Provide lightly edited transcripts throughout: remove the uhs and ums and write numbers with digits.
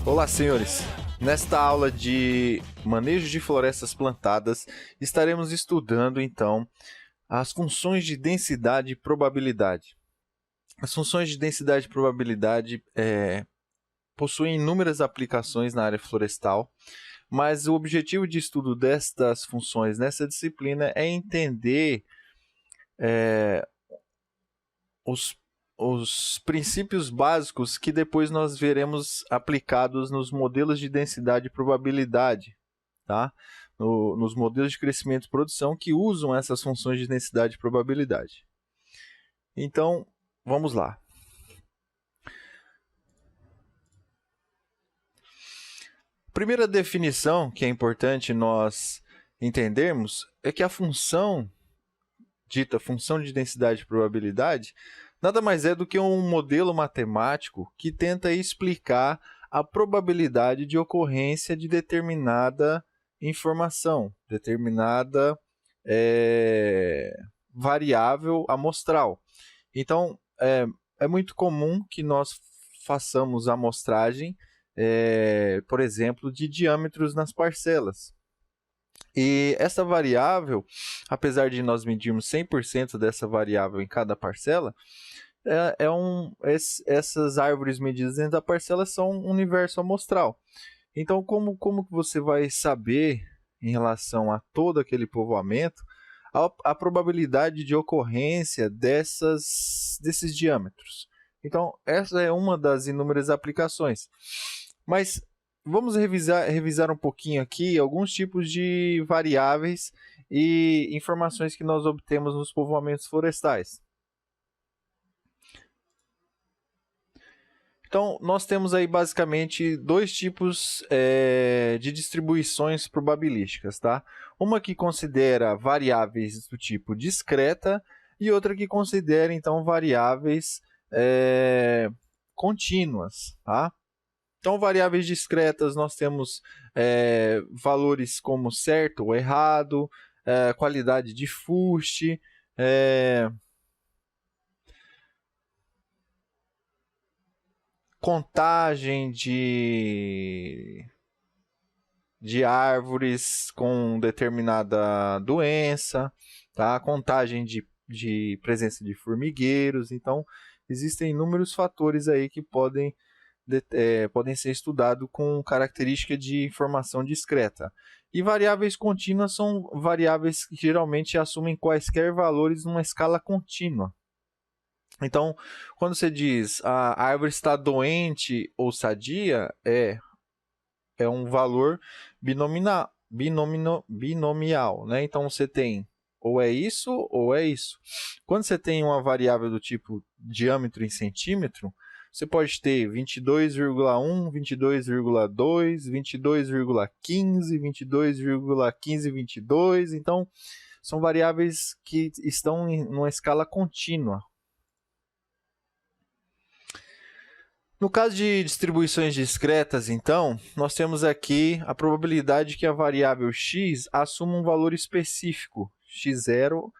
Olá, senhores! Nesta aula de manejo de florestas plantadas, estaremos estudando, então, as funções de densidade e probabilidade. As funções de densidade e probabilidade possuem inúmeras aplicações na área florestal, mas o objetivo de estudo destas funções nessa disciplina é entender os princípios básicos que depois nós veremos aplicados nos modelos de densidade e probabilidade, tá? Nos modelos de crescimento e produção que usam essas funções de densidade e probabilidade. Então, vamos lá. Primeira definição que é importante nós entendermos é que a função, dita função de densidade e probabilidade, nada mais é do que um modelo matemático que tenta explicar a probabilidade de ocorrência de determinada informação, determinada variável amostral. Então, é muito comum que nós façamos amostragem, por exemplo, de diâmetros nas parcelas. E essa variável, apesar de nós medirmos 100% dessa variável em cada parcela, essas árvores medidas dentro da parcela são um universo amostral. Então, como que você vai saber, em relação a todo aquele povoamento, a probabilidade de ocorrência desses diâmetros? Então, essa é uma das inúmeras aplicações. Mas vamos revisar um pouquinho aqui alguns tipos de variáveis e informações que nós obtemos nos povoamentos florestais. Então, nós temos aí basicamente dois tipos de distribuições probabilísticas, tá? Uma que considera variáveis do tipo discreta e outra que considera, então, variáveis contínuas, tá? Então, variáveis discretas, nós temos valores como certo ou errado, qualidade de fuste, contagem de árvores com determinada doença, tá? Contagem de presença de formigueiros. Então, existem inúmeros fatores aí que podem ser estudados com característica de informação discreta. E variáveis contínuas são variáveis que geralmente assumem quaisquer valores numa escala contínua. Então, quando você diz a árvore está doente ou sadia, é um valor binomial, né? Então, você tem ou é isso ou é isso. Quando você tem uma variável do tipo diâmetro em centímetro, você pode ter 22,1, 22,2, 22,15, 22,1522. Então, são variáveis que estão em uma escala contínua. No caso de distribuições discretas, então, nós temos aqui a probabilidade que a variável x assuma um valor específico, x0,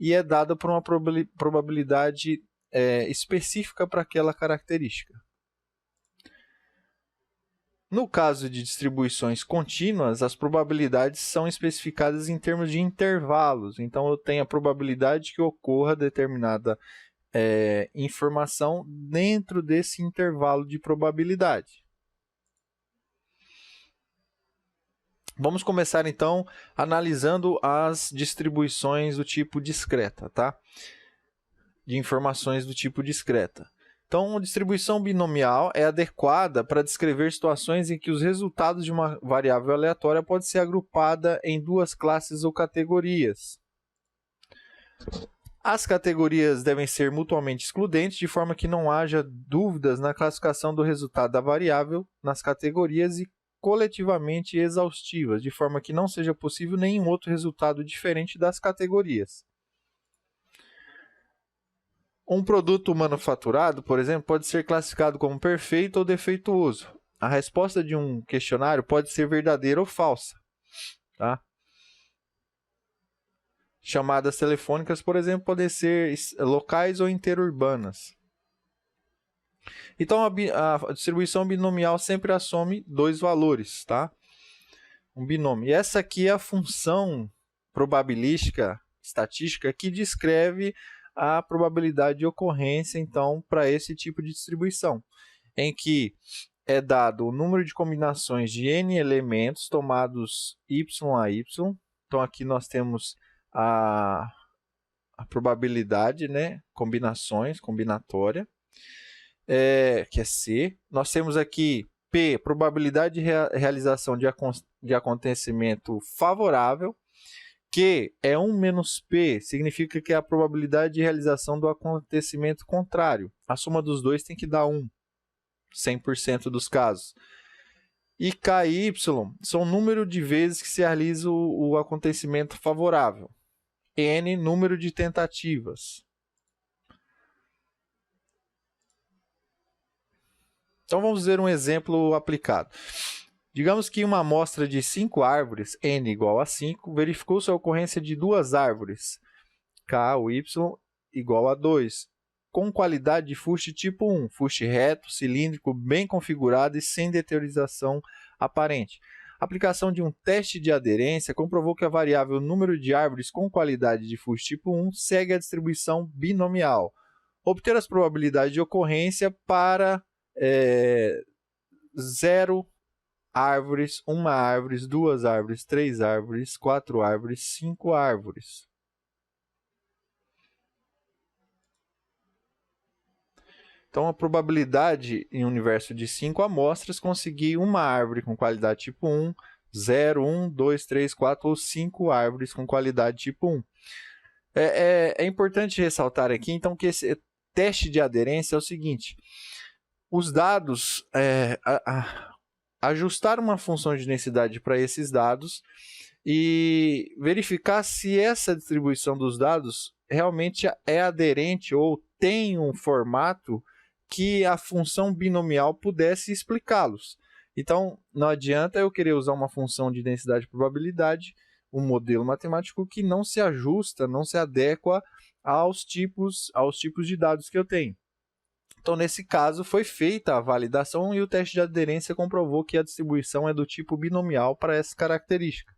e é dada por uma probabilidade específica para aquela característica. No caso de distribuições contínuas, as probabilidades são especificadas em termos de intervalos. Então, eu tenho a probabilidade que ocorra determinada informação dentro desse intervalo de probabilidade. Vamos começar, então, analisando as distribuições do tipo discreta, tá? De informações do tipo discreta. Então, a distribuição binomial é adequada para descrever situações em que os resultados de uma variável aleatória podem ser agrupada em duas classes ou categorias. As categorias devem ser mutuamente excludentes, de forma que não haja dúvidas na classificação do resultado da variável nas categorias e coletivamente exaustivas, de forma que não seja possível nenhum outro resultado diferente das categorias. Um produto manufaturado, por exemplo, pode ser classificado como perfeito ou defeituoso. A resposta de um questionário pode ser verdadeira ou falsa, tá? Chamadas telefônicas, por exemplo, podem ser locais ou interurbanas. Então, a distribuição binomial sempre assume dois valores, tá? Um binômio. E essa aqui é a função probabilística, estatística, que descreve a probabilidade de ocorrência, então, para esse tipo de distribuição, em que é dado o número de combinações de n elementos tomados y a y. Então, aqui nós temos a probabilidade, né? Combinatória, que é C. Nós temos aqui P, probabilidade de realização de acontecimento favorável. Q é 1 menos P, significa que é a probabilidade de realização do acontecimento contrário. A soma dos dois tem que dar 1, 100% dos casos. E K e Y são o número de vezes que se realiza o acontecimento favorável. N, número de tentativas. Então, vamos ver um exemplo aplicado. Digamos que uma amostra de 5 árvores, n igual a 5, verificou-se a ocorrência de duas árvores, k ou y igual a 2, com qualidade de fuste tipo 1, fuste reto, cilíndrico, bem configurado e sem deterioração aparente. A aplicação de um teste de aderência comprovou que a variável número de árvores com qualidade de fuste tipo 1 segue a distribuição binomial. Obter as probabilidades de ocorrência para 0 árvores, 1 árvore, 2 árvores, 3 árvores, 4 árvores, 5 árvores. Então, a probabilidade em um universo de 5 amostras conseguir uma árvore com qualidade tipo 1, 0, 1, 2, 3, 4 ou 5 árvores com qualidade tipo 1. É importante ressaltar aqui, então, que esse teste de aderência é o seguinte: os dados, ajustar uma função de densidade para esses dados e verificar se essa distribuição dos dados realmente é aderente ou tem um formato que a função binomial pudesse explicá-los. Então, não adianta eu querer usar uma função de densidade e probabilidade, um modelo matemático que não se ajusta, não se adequa aos tipos de dados que eu tenho. Então, nesse caso, foi feita a validação e o teste de aderência comprovou que a distribuição é do tipo binomial para essa característica.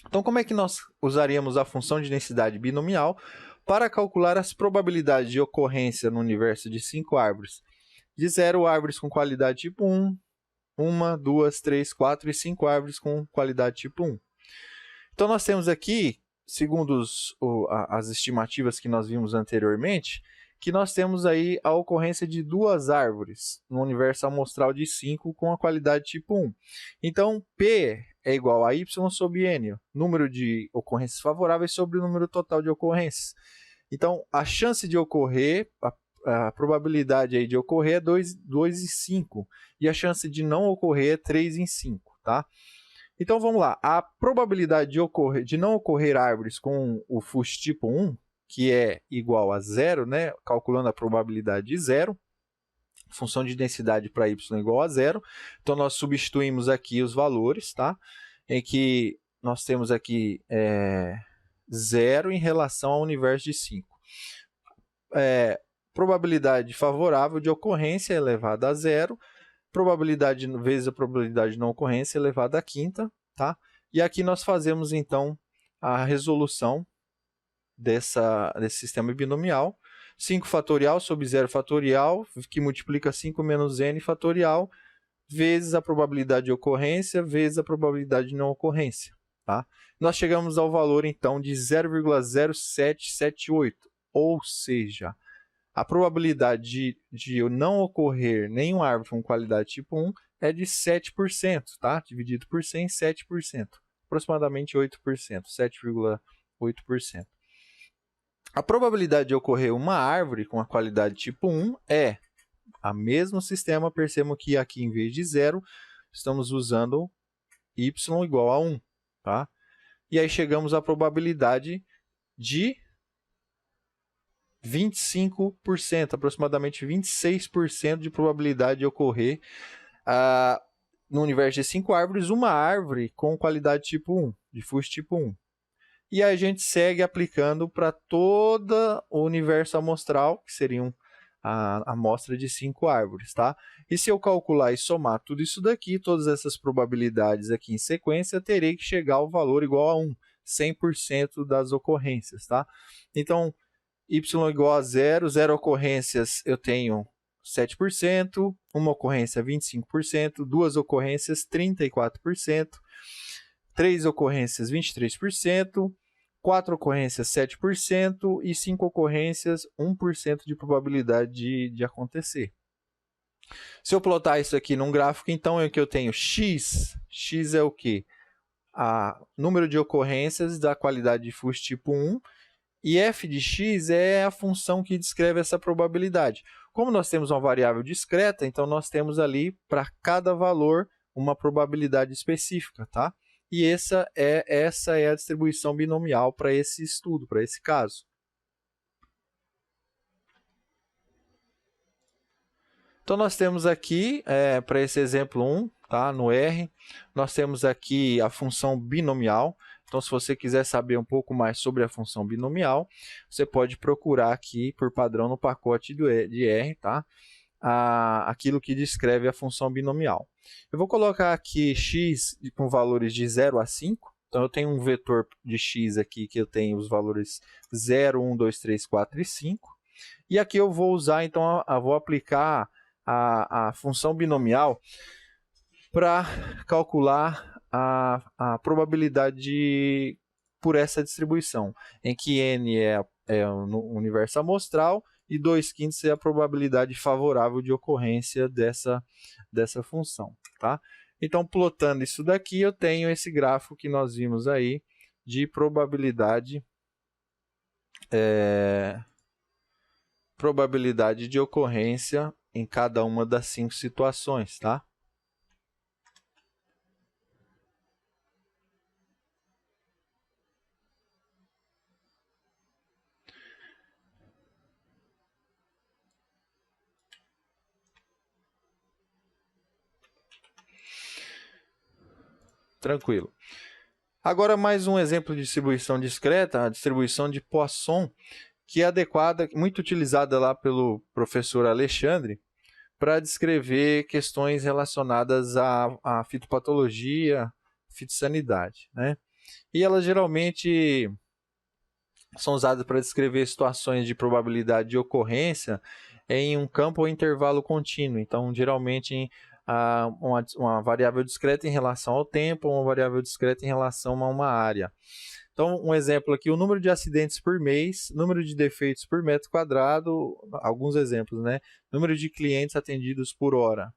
Então, como é que nós usaríamos a função de densidade binomial para calcular as probabilidades de ocorrência no universo de 5 árvores? De 0 árvores com qualidade tipo 1, 1, 2, 3, 4 e 5 árvores com qualidade tipo 1. Então, nós temos aqui, segundo as estimativas que nós vimos anteriormente, que nós temos aí a ocorrência de 2 árvores no universo amostral de 5 com a qualidade tipo 1. Então, P é igual a Y sobre N, número de ocorrências favoráveis sobre o número total de ocorrências. Então, a chance de ocorrer, a probabilidade aí de ocorrer é 2 em 5, e a chance de não ocorrer é 3 em 5, tá? Então, vamos lá. A probabilidade de não ocorrer árvores com o fuste tipo 1, que é igual a 0, né? Calculando a probabilidade de 0, função de densidade para y igual a 0. Então, nós substituímos aqui os valores, tá? Em que nós temos aqui 0 em relação ao universo de 5. Probabilidade favorável de ocorrência elevada a 0, probabilidade vezes a probabilidade de não ocorrência elevada à quinta, tá? E aqui nós fazemos, então, a resolução desse sistema binomial. 5 fatorial sobre 0 fatorial, que multiplica 5 menos n fatorial, vezes a probabilidade de ocorrência, vezes a probabilidade de não ocorrência. Tá? Nós chegamos ao valor, então, de 0,0778, ou seja, a probabilidade de não ocorrer nenhuma árvore com qualidade tipo 1 é de 7%, tá? Dividido por 100, 7%, aproximadamente 8%, 7,8%. A probabilidade de ocorrer uma árvore com a qualidade tipo 1 é o mesmo sistema. Percebam que aqui, em vez de 0, estamos usando y igual a 1. Tá? E aí chegamos à probabilidade de 25%, aproximadamente 26% de probabilidade de ocorrer no universo de 5 árvores, uma árvore com qualidade tipo 1, de fuste tipo 1. E a gente segue aplicando para todo o universo amostral, que seriam a amostra de 5 árvores, tá? E se eu calcular e somar tudo isso daqui, todas essas probabilidades aqui em sequência, terei que chegar ao valor igual a 1, 100% das ocorrências, tá? Então, y igual a 0, 0 ocorrências eu tenho 7%, uma ocorrência 25%, duas ocorrências 34%, 3 ocorrências 23%, 4 ocorrências 7% e 5 ocorrências 1% de probabilidade de acontecer. Se eu plotar isso aqui num gráfico, então é que eu tenho x. X é o quê? Número de ocorrências da qualidade difuso tipo 1, e f de x é a função que descreve essa probabilidade. Como nós temos uma variável discreta, então nós temos ali para cada valor uma probabilidade específica, tá? E essa é a distribuição binomial para esse estudo, para esse caso. Então, nós temos aqui, para esse exemplo 1, tá? No R, nós temos aqui a função binomial. Então, se você quiser saber um pouco mais sobre a função binomial, você pode procurar aqui, por padrão, no pacote de R, tá? Aquilo que descreve a função binomial. Eu vou colocar aqui x com valores de 0 a 5. Então, eu tenho um vetor de x aqui que eu tenho os valores 0, 1, 2, 3, 4 e 5. E aqui eu vou usar, então, eu vou aplicar a função binomial para calcular a probabilidade por essa distribuição, em que n é o universo amostral e 2/5 é a probabilidade favorável de ocorrência dessa função, tá? Então, plotando isso daqui, eu tenho esse gráfico que nós vimos aí de probabilidade de ocorrência em cada uma das 5 situações, tá? Tranquilo. Agora, mais um exemplo de distribuição discreta, a distribuição de Poisson, que é adequada, muito utilizada lá pelo professor Alexandre, para descrever questões relacionadas à fitopatologia, fitossanidade, né? E elas geralmente são usadas para descrever situações de probabilidade de ocorrência em um campo ou intervalo contínuo. Então, geralmente, uma variável discreta em relação ao tempo, ou uma variável discreta em relação a uma área. Então, um exemplo aqui, o número de acidentes por mês, número de defeitos por metro quadrado, alguns exemplos, né? Número de clientes atendidos por hora.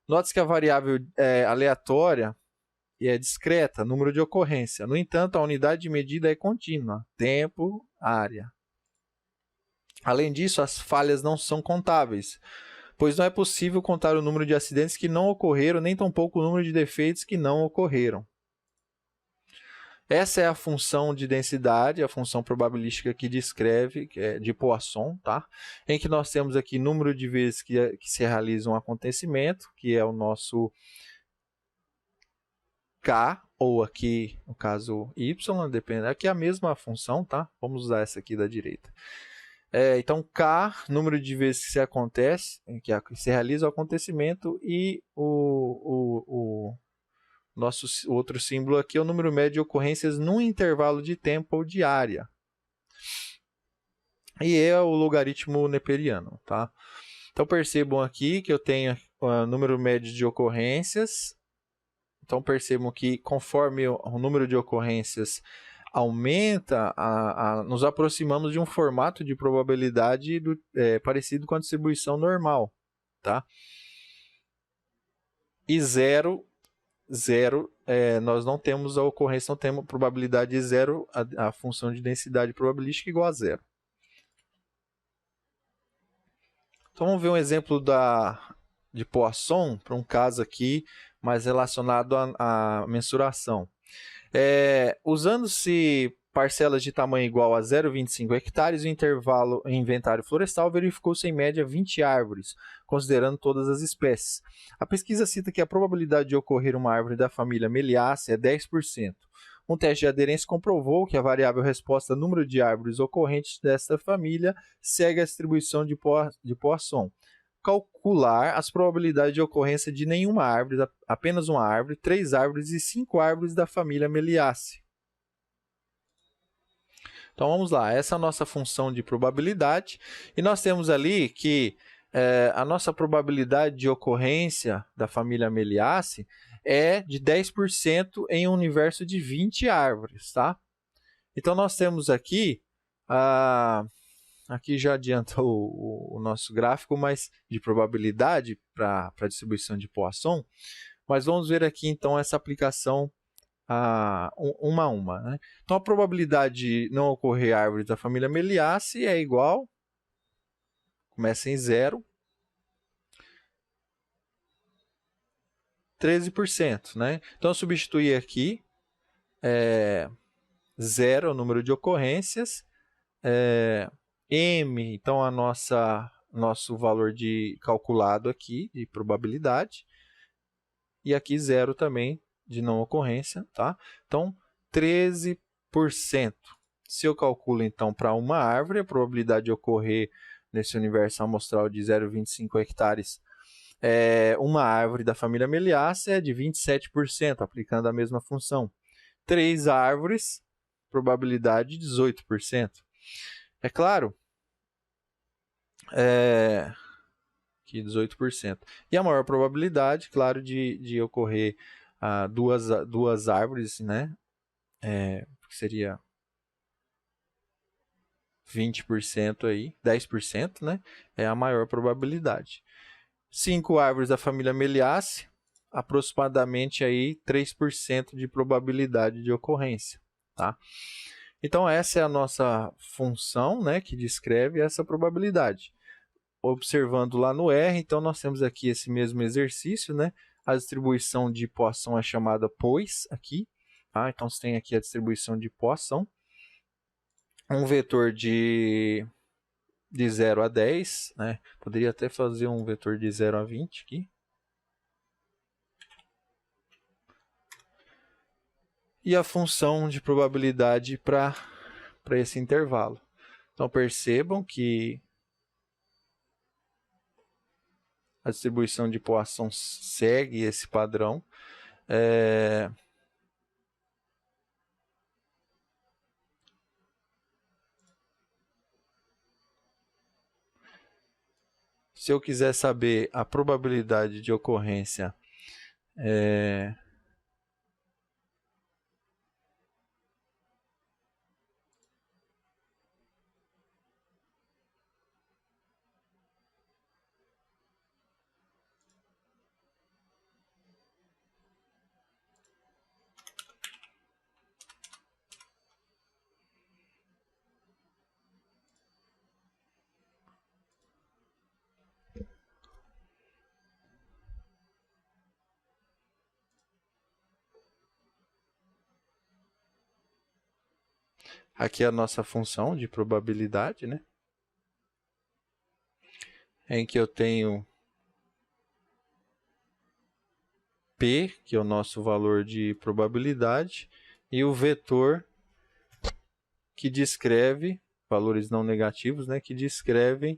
Note que a variável é aleatória e é discreta, número de ocorrência. No entanto, a unidade de medida é contínua, tempo, área. Além disso, as falhas não são contáveis, pois não é possível contar o número de acidentes que não ocorreram, nem tampouco o número de defeitos que não ocorreram. Essa é a função de densidade, a função probabilística que descreve, que é de Poisson, tá? Em que nós temos aqui número de vezes que se realiza um acontecimento, que é o nosso K, ou aqui, no caso, Y, depende. Aqui é a mesma função, tá? Vamos usar essa aqui da direita. Então, K, número de vezes que se acontece, que se realiza o acontecimento, e o nosso outro símbolo aqui é o número médio de ocorrências num intervalo de tempo ou de área. E é o logaritmo neperiano, tá? Então, percebam aqui que eu tenho o número médio de ocorrências. Então, percebam que conforme o número de ocorrências aumenta, nos aproximamos de um formato de probabilidade parecido com a distribuição normal, tá? E zero, nós não temos a ocorrência, não temos probabilidade de zero, a função de densidade probabilística igual a zero. Então, vamos ver um exemplo de Poisson, para um caso aqui mais relacionado à mensuração. Usando-se parcelas de tamanho igual a 0,25 hectares, o intervalo em inventário florestal verificou-se em média 20 árvores, considerando todas as espécies. A pesquisa cita que a probabilidade de ocorrer uma árvore da família Meliaceae é 10%. Um teste de aderência comprovou que a variável resposta número de árvores ocorrentes desta família segue a distribuição de Poisson. Calcular as probabilidades de ocorrência de nenhuma árvore, apenas uma árvore, 3 árvores e 5 árvores da família Meliaceae. Então vamos lá, essa é a nossa função de probabilidade e nós temos ali que a nossa probabilidade de ocorrência da família Meliaceae é de 10% em um universo de 20 árvores, tá? Então nós temos aqui, aqui já adianta o nosso gráfico, mas de probabilidade para a distribuição de Poisson, mas vamos ver aqui então essa aplicação uma a uma, né? Então a probabilidade de não ocorrer árvores da família Meliaceae é igual, começa em 0, 13%, né? Então eu substituir aqui 0 é o número de ocorrências, m, então nosso valor de calculado aqui de probabilidade, e aqui 0 também de não ocorrência, tá? Então 13%. Se eu calculo então para uma árvore, a probabilidade de ocorrer nesse universo amostral de 0,25 hectares uma árvore da família Meliaceae é de 27%, aplicando a mesma função. 3 árvores, probabilidade de 18%. É claro, que 18%. E a maior probabilidade, claro, de ocorrer duas árvores, né? Que seria 20% aí, 10%, né? É a maior probabilidade. 5 árvores da família Meliaceae, aproximadamente aí 3% de probabilidade de ocorrência, tá? Então essa é a nossa função, né, que descreve essa probabilidade. Observando lá no R, então nós temos aqui esse mesmo exercício, né? A distribuição de Poisson é chamada POIS aqui, tá? Então você tem aqui a distribuição de Poisson, um vetor de 0 a 10, né? Poderia até fazer um vetor de 0 a 20 aqui. E a função de probabilidade para esse intervalo. Então percebam que a distribuição de Poisson segue esse padrão. Se eu quiser saber a probabilidade de ocorrência aqui é a nossa função de probabilidade, né? Em que eu tenho P, que é o nosso valor de probabilidade, e o vetor que descreve, valores não negativos, né, que descrevem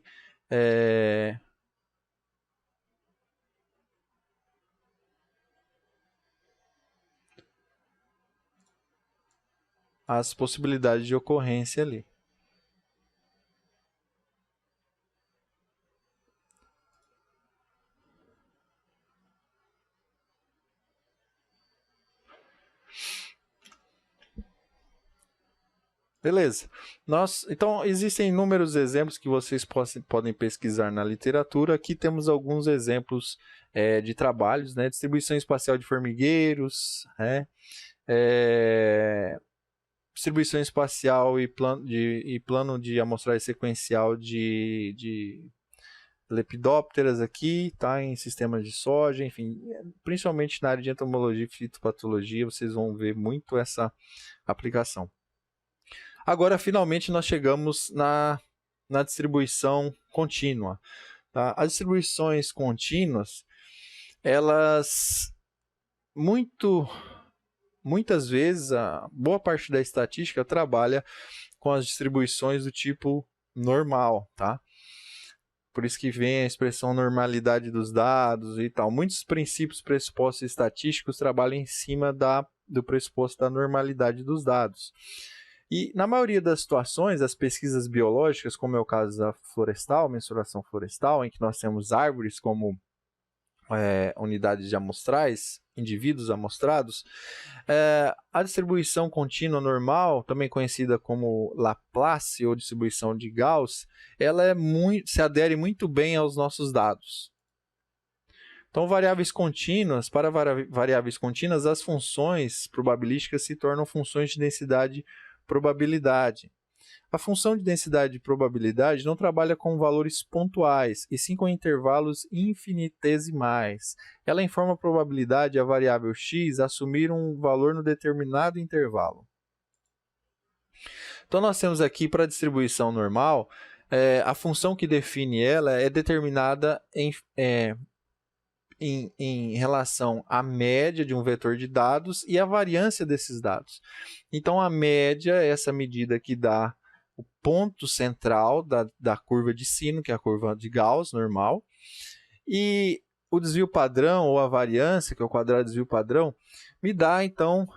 as possibilidades de ocorrência ali. Beleza. Então, existem inúmeros exemplos que vocês podem pesquisar na literatura. Aqui temos alguns exemplos de trabalhos, né? Distribuição espacial de formigueiros, né? Distribuição espacial e plano de amostragem sequencial de lepidópteras aqui, tá? Em sistemas de soja, enfim, principalmente na área de entomologia e fitopatologia, vocês vão ver muito essa aplicação. Agora, finalmente, nós chegamos na distribuição contínua. Tá? As distribuições contínuas, elas, muito muitas vezes, a boa parte da estatística trabalha com as distribuições do tipo normal, tá? Por isso que vem a expressão normalidade dos dados e tal. Muitos princípios pressupostos estatísticos trabalham em cima do pressuposto da normalidade dos dados. E na maioria das situações, as pesquisas biológicas, como é o caso da florestal, mensuração florestal, em que nós temos árvores como unidades de amostrais, indivíduos amostrados, a distribuição contínua normal, também conhecida como Laplace ou distribuição de Gauss, ela se adere muito bem aos nossos dados. Então, variáveis contínuas, para variáveis contínuas, as funções probabilísticas se tornam funções de densidade probabilidade. A função de densidade e probabilidade não trabalha com valores pontuais, e sim com intervalos infinitesimais. Ela informa a probabilidade a variável x assumir um valor no determinado intervalo. Então, nós temos aqui para a distribuição normal, a função que define ela é determinada em relação à média de um vetor de dados e à variância desses dados. Então, a média é essa medida que dá o ponto central da curva de sino, que é a curva de Gauss normal, e o desvio padrão, ou a variância, que é o quadrado do desvio padrão, me dá, então,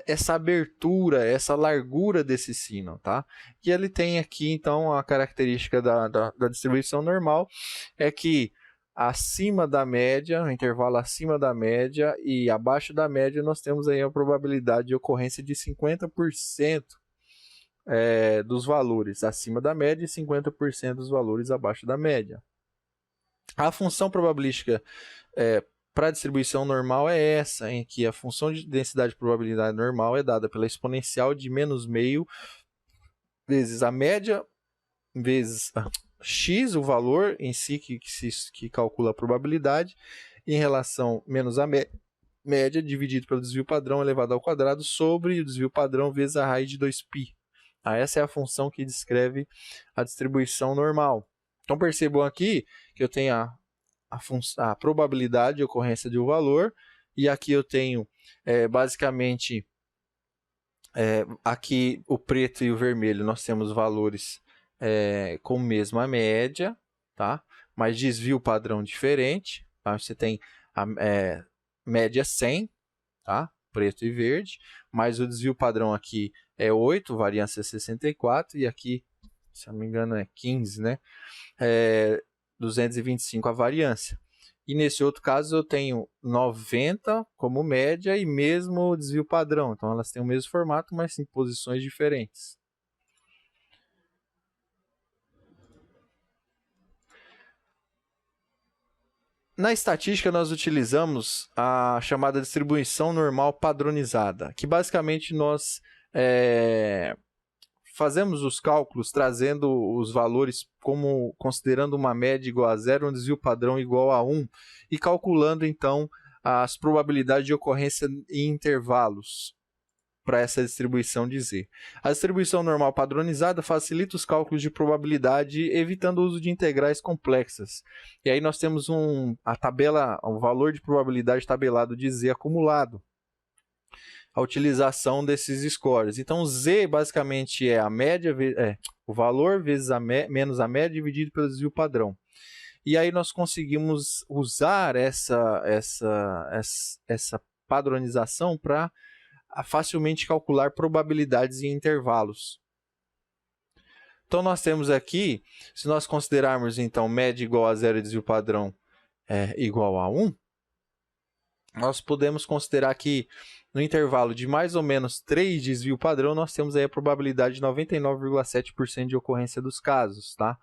essa abertura, essa largura desse sino, tá? E ele tem aqui, então, a característica da distribuição normal, é que acima da média, no intervalo acima da média e abaixo da média, nós temos aí a probabilidade de ocorrência de 50% dos valores acima da média e 50% dos valores abaixo da média. A função probabilística para a distribuição normal é essa, em que a função de densidade de probabilidade normal é dada pela exponencial de menos meio vezes a média vezes x, o valor em si que calcula a probabilidade, em relação menos a média dividido pelo desvio padrão elevado ao quadrado sobre o desvio padrão vezes a raiz de 2π. Essa é a função que descreve a distribuição normal. Então percebam aqui que eu tenho a probabilidade de ocorrência de um valor, e aqui eu tenho basicamente aqui o preto e o vermelho, nós temos valores com mesma média, tá? Mas desvio padrão diferente, tá? Você tem a média 100, tá? Preto e verde, mas o desvio padrão aqui é 8, variância 64, e aqui, se eu não me engano, é 15, né? 225 a variância. E nesse outro caso eu tenho 90 como média e mesmo desvio padrão. Então elas têm o mesmo formato, mas em posições diferentes. Na estatística, nós utilizamos a chamada distribuição normal padronizada, que basicamente nós fazemos os cálculos trazendo os valores como considerando uma média igual a 0, um desvio padrão igual a 1, e calculando então as probabilidades de ocorrência em intervalos para essa distribuição de Z. A distribuição normal padronizada facilita os cálculos de probabilidade, evitando o uso de integrais complexas. E aí nós temos o valor de probabilidade tabelado de Z acumulado, a utilização desses scores. Então, Z basicamente é a média, o valor vezes menos a média dividido pelo desvio padrão. E aí nós conseguimos usar essa padronização para facilmente calcular probabilidades em intervalos. Então, nós temos aqui, se nós considerarmos, então, média igual a 0 e desvio padrão igual a 1, nós podemos considerar que no intervalo de mais ou menos 3 desvio padrão, nós temos aí a probabilidade de 99,7% de ocorrência dos casos, tá?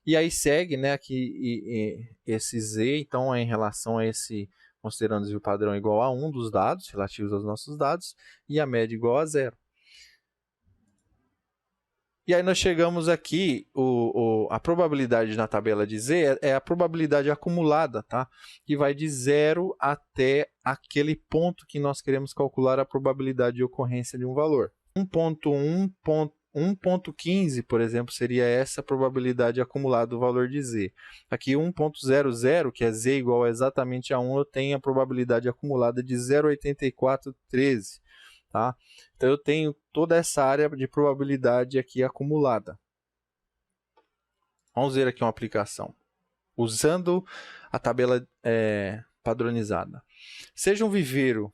E aí segue, né, aqui esse Z, então, em relação a esse, considerando o desvio padrão igual a 1 dos dados, relativos aos nossos dados, e a média igual a 0. E aí nós chegamos aqui, a probabilidade na tabela de Z é a probabilidade acumulada, tá? Que vai de 0 até aquele ponto que nós queremos calcular a probabilidade de ocorrência de um valor. 1.1, 1.15, por exemplo, seria essa probabilidade acumulada do valor de z. Aqui 1.00, que é z igual exatamente a 1, eu tenho a probabilidade acumulada de 0,8413. Tá? Então, eu tenho toda essa área de probabilidade aqui acumulada. Vamos ver aqui uma aplicação. Usando a tabela padronizada. Seja um viveiro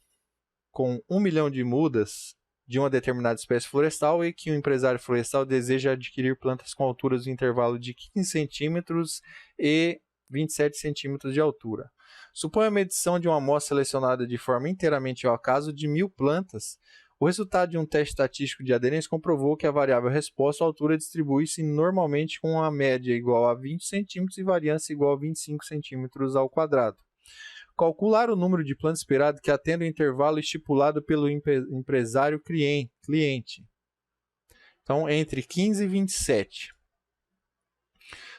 com 1 milhão de mudas de uma determinada espécie florestal e que o empresário florestal deseja adquirir plantas com alturas do intervalo de 15 centímetros e 27 centímetros de altura. Suponha a medição de uma amostra selecionada de forma inteiramente ao acaso de 1.000 plantas. O resultado de um teste estatístico de aderência comprovou que a variável resposta à altura distribui-se normalmente com uma média igual a 20 centímetros e variância igual a 25 centímetros ao quadrado. Calcular o número de plantas esperado que atenda o intervalo estipulado pelo empresário cliente. Então, entre 15 e 27.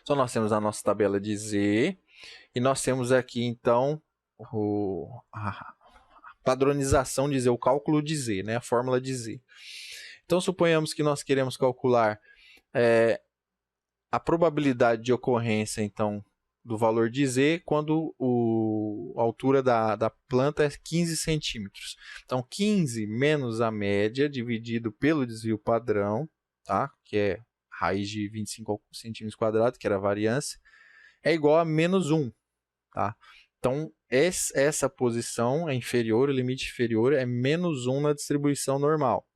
Então, nós temos a nossa tabela de Z. E nós temos aqui, então, a padronização de Z, o cálculo de Z, né? A fórmula de Z. Então, suponhamos que nós queremos calcular a probabilidade de ocorrência, então, do valor de Z quando a altura da planta é 15 centímetros. Então, 15 menos a média dividido pelo desvio padrão, tá? Que é raiz de 25 centímetros quadrados, que era a variância, é igual a menos 1. Tá? Então, essa posição é inferior, o limite inferior é menos 1 na distribuição normal.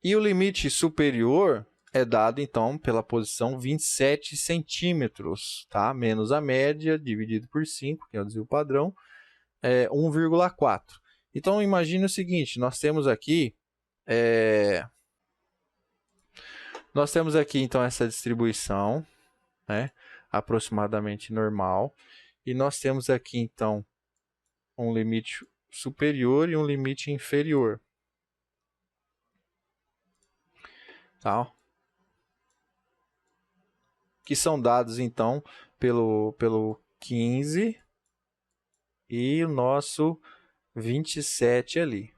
E o limite superior é dado, então, pela posição 27 centímetros, tá? Menos a média, dividido por 5, que é o desvio padrão, é 1,4. Então, imagine o seguinte, nós temos aqui, então, essa distribuição, né? Aproximadamente normal, e nós temos aqui, então, um limite superior e um limite inferior. Tá? Que são dados, então, pelo 15 e o nosso 27 ali.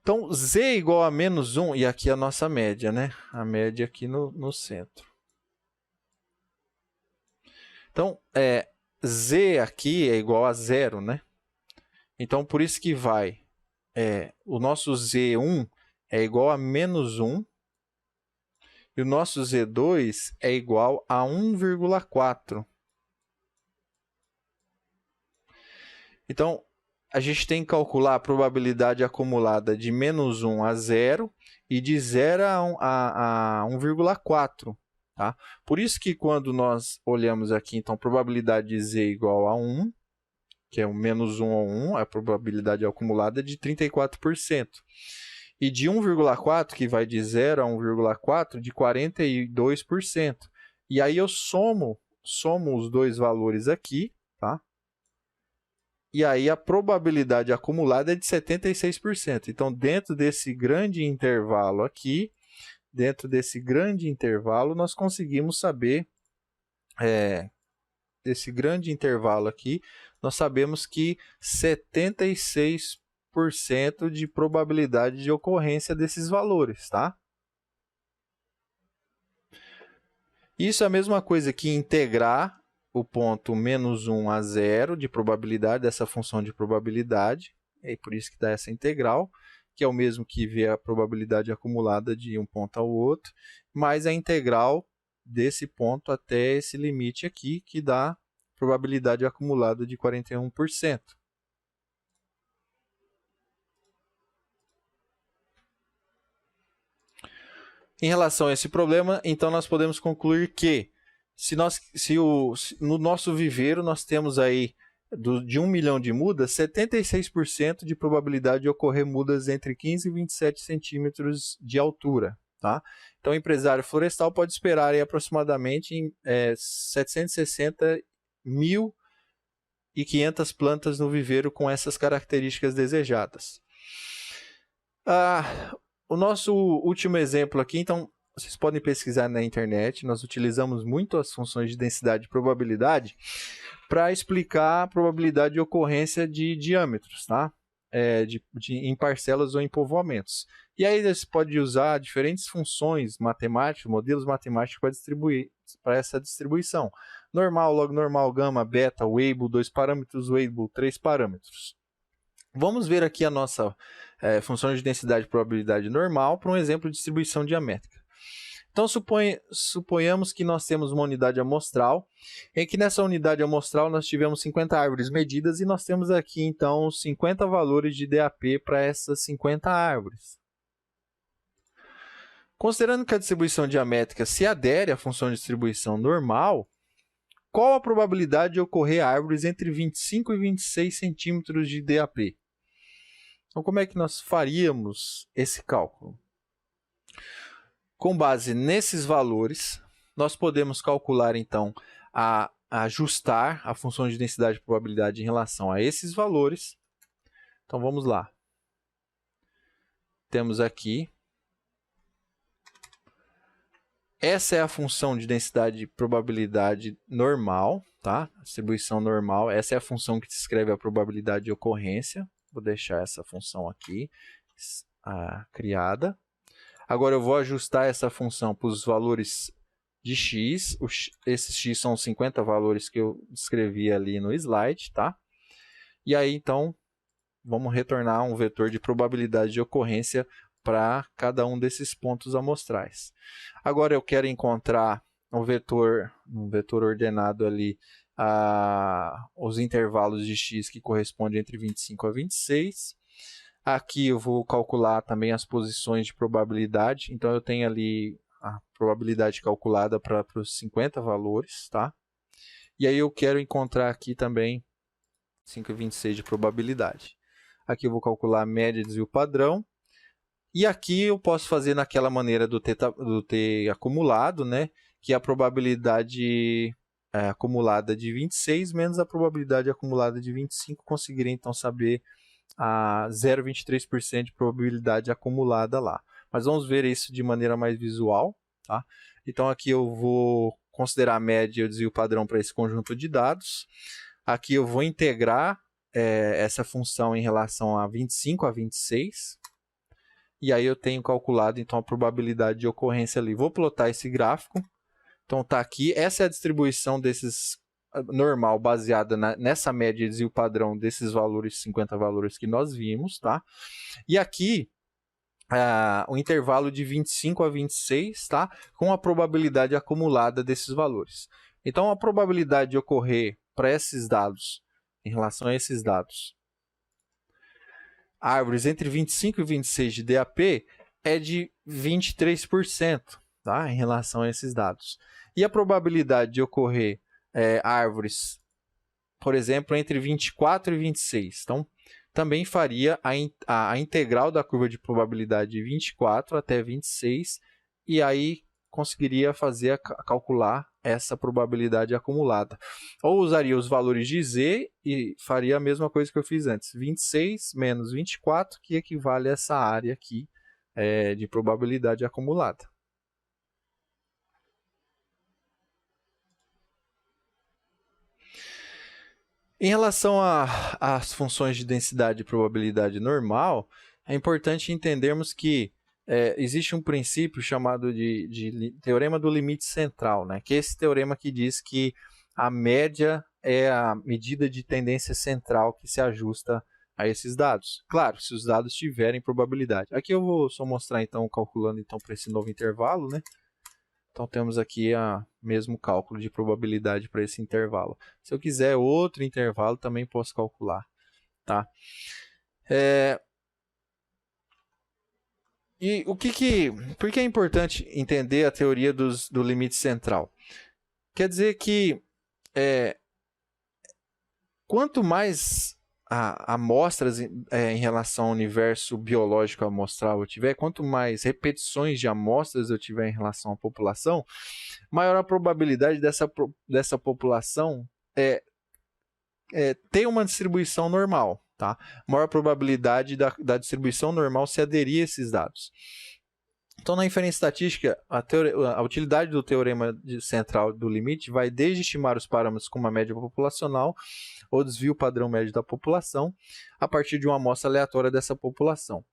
Então, Z igual a menos 1, e aqui é a nossa média, né? A média aqui no centro. Então, Z aqui é igual a 0, né? Então, por isso que vai, o nosso Z1 é igual a menos 1, e o nosso Z2 é igual a 1,4. Então, a gente tem que calcular a probabilidade acumulada de menos 1 a 0 e de 0 a 1,4. Tá? Por isso que quando nós olhamos aqui, então, probabilidade de Z igual a 1, que é o menos 1 a 1, a probabilidade acumulada é de 34%. E de 1,4, que vai de 0 a 1,4, de 42%. E aí eu somo os dois valores aqui, tá? E aí a probabilidade acumulada é de 76%. Então, dentro desse grande intervalo aqui, nós conseguimos saber, desse grande intervalo aqui, nós sabemos que 76% de probabilidade de ocorrência desses valores, tá? Isso é a mesma coisa que integrar o ponto menos 1 a 0 de probabilidade, dessa função de probabilidade, é por isso que dá essa integral, que é o mesmo que ver a probabilidade acumulada de um ponto ao outro, mais a integral desse ponto até esse limite aqui, que dá probabilidade acumulada de 41%. Em relação a esse problema, então nós podemos concluir que no nosso viveiro nós temos aí de 1 milhão de mudas, 76% de probabilidade de ocorrer mudas entre 15 e 27 centímetros de altura. Tá? Então, o empresário florestal pode esperar aí aproximadamente 760.500 plantas no viveiro com essas características desejadas. O nosso último exemplo aqui, então, vocês podem pesquisar na internet, nós utilizamos muito as funções de densidade e probabilidade para explicar a probabilidade de ocorrência de diâmetros, tá? em parcelas ou em povoamentos. E aí você pode usar diferentes funções matemáticas, modelos matemáticos para essa distribuição. Normal, log normal, gama, beta, Weibull, 2 parâmetros, Weibull, 3 parâmetros. Vamos ver aqui a nossa função de densidade e probabilidade normal para um exemplo de distribuição diamétrica. Então, suponhamos que nós temos uma unidade amostral, em que nessa unidade amostral nós tivemos 50 árvores medidas e nós temos aqui, então, 50 valores de DAP para essas 50 árvores. Considerando que a distribuição diamétrica se adere à função de distribuição normal, qual a probabilidade de ocorrer árvores entre 25 e 26 centímetros de DAP? Então, como é que nós faríamos esse cálculo? Com base nesses valores, nós podemos calcular, então, ajustar a função de densidade e probabilidade em relação a esses valores. Então, vamos lá. Temos aqui. Essa é a função de densidade e probabilidade normal, tá? Distribuição normal. Essa é a função que descreve a probabilidade de ocorrência. Vou deixar essa função aqui criada. Agora eu vou ajustar essa função para os valores de x. Esses x são os 50 valores que eu descrevi ali no slide, tá? E aí, então, vamos retornar um vetor de probabilidade de ocorrência para cada um desses pontos amostrais. Agora eu quero encontrar um vetor ordenado ali, os intervalos de x que correspondem entre 25 a 26. Aqui eu vou calcular também as posições de probabilidade. Então, eu tenho ali a probabilidade calculada para os 50 valores, tá? E aí eu quero encontrar aqui também 5 e 26 de probabilidade. Aqui eu vou calcular a média, desvio padrão. E aqui eu posso fazer naquela maneira do t acumulado, né? Que é a probabilidade acumulada de 26 menos a probabilidade acumulada de 25. Conseguiria, então, saber a 0,23% de probabilidade acumulada lá. Mas vamos ver isso de maneira mais visual, tá? Então, aqui eu vou considerar a média e o desvio padrão para esse conjunto de dados. Aqui eu vou integrar essa função em relação a 25 a 26. E aí eu tenho calculado, então, a probabilidade de ocorrência ali. Vou plotar esse gráfico. Então, está aqui. Essa é a distribuição desses normal baseada nessa média de desvio padrão desses valores, 50 valores que nós vimos, tá? E aqui, o intervalo de 25 a 26, tá? Com a probabilidade acumulada desses valores. Então, a probabilidade de ocorrer para esses dados, em relação a esses dados, árvores entre 25 e 26 de DAP é de 23%, tá? Em relação a esses dados. E a probabilidade de ocorrer árvores, por exemplo, entre 24 e 26. Então, também faria a integral da curva de probabilidade de 24 até 26, e aí conseguiria calcular essa probabilidade acumulada. Ou usaria os valores de z e faria a mesma coisa que eu fiz antes. 26 menos 24, que equivale a essa área aqui de probabilidade acumulada. Em relação às funções de densidade e probabilidade normal, é importante entendermos que existe um princípio chamado de teorema do limite central, né? Que é esse teorema que diz que a média é a medida de tendência central que se ajusta a esses dados. Claro, se os dados tiverem probabilidade. Aqui eu vou só mostrar, então, calculando para esse novo intervalo, né? Então, temos aqui o mesmo cálculo de probabilidade para esse intervalo. Se eu quiser outro intervalo, também posso calcular, tá? E por que é importante entender a teoria do limite central? Quer dizer que quanto mais amostras em relação ao universo biológico amostral eu tiver, quanto mais repetições de amostras eu tiver em relação à população, maior a probabilidade dessa população ter uma distribuição normal, tá? Maior a probabilidade da distribuição normal se aderir a esses dados. Então, na inferência estatística, a utilidade do teorema central do limite vai desde estimar os parâmetros com uma média populacional ou desvio padrão médio da população a partir de uma amostra aleatória dessa população.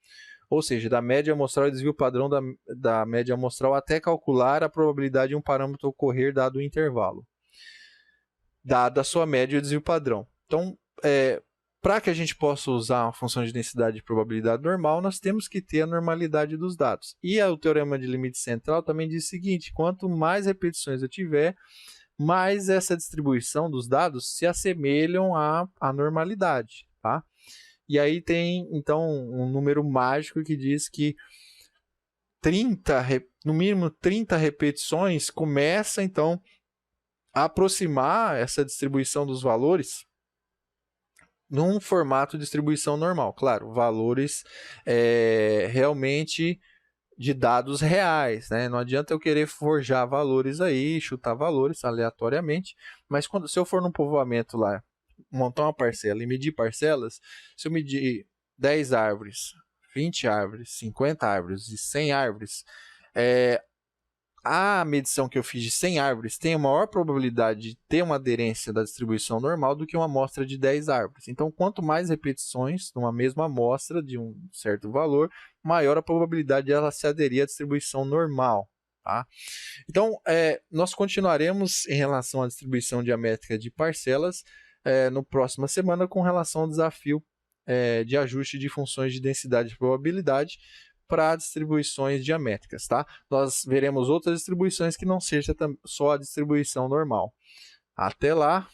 Ou seja, da média amostral e desvio padrão da média amostral até calcular a probabilidade de um parâmetro ocorrer dado o intervalo, dada a sua média e o desvio padrão. Então, para que a gente possa usar uma função de densidade de probabilidade normal, nós temos que ter a normalidade dos dados. E o teorema de limite central também diz o seguinte: quanto mais repetições eu tiver, mais essa distribuição dos dados se assemelham à normalidade, tá? E aí tem, então, um número mágico que diz que no mínimo 30 repetições começa, então, a aproximar essa distribuição dos valores num formato de distribuição normal. Claro, valores realmente de dados reais, né? Não adianta eu querer forjar valores aí, chutar valores aleatoriamente, mas se eu for num povoamento lá, montar uma parcela e medir parcelas, se eu medir 10 árvores, 20 árvores, 50 árvores e 100 árvores, a medição que eu fiz de 100 árvores tem a maior probabilidade de ter uma aderência da distribuição normal do que uma amostra de 10 árvores. Então, quanto mais repetições numa mesma amostra de um certo valor, maior a probabilidade de ela se aderir à distribuição normal. Tá? Então, nós continuaremos em relação à distribuição diamétrica de parcelas no próxima semana com relação ao desafio de ajuste de funções de densidade e probabilidade para distribuições diamétricas, tá? Nós veremos outras distribuições que não seja só a distribuição normal. Até lá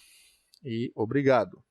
e obrigado!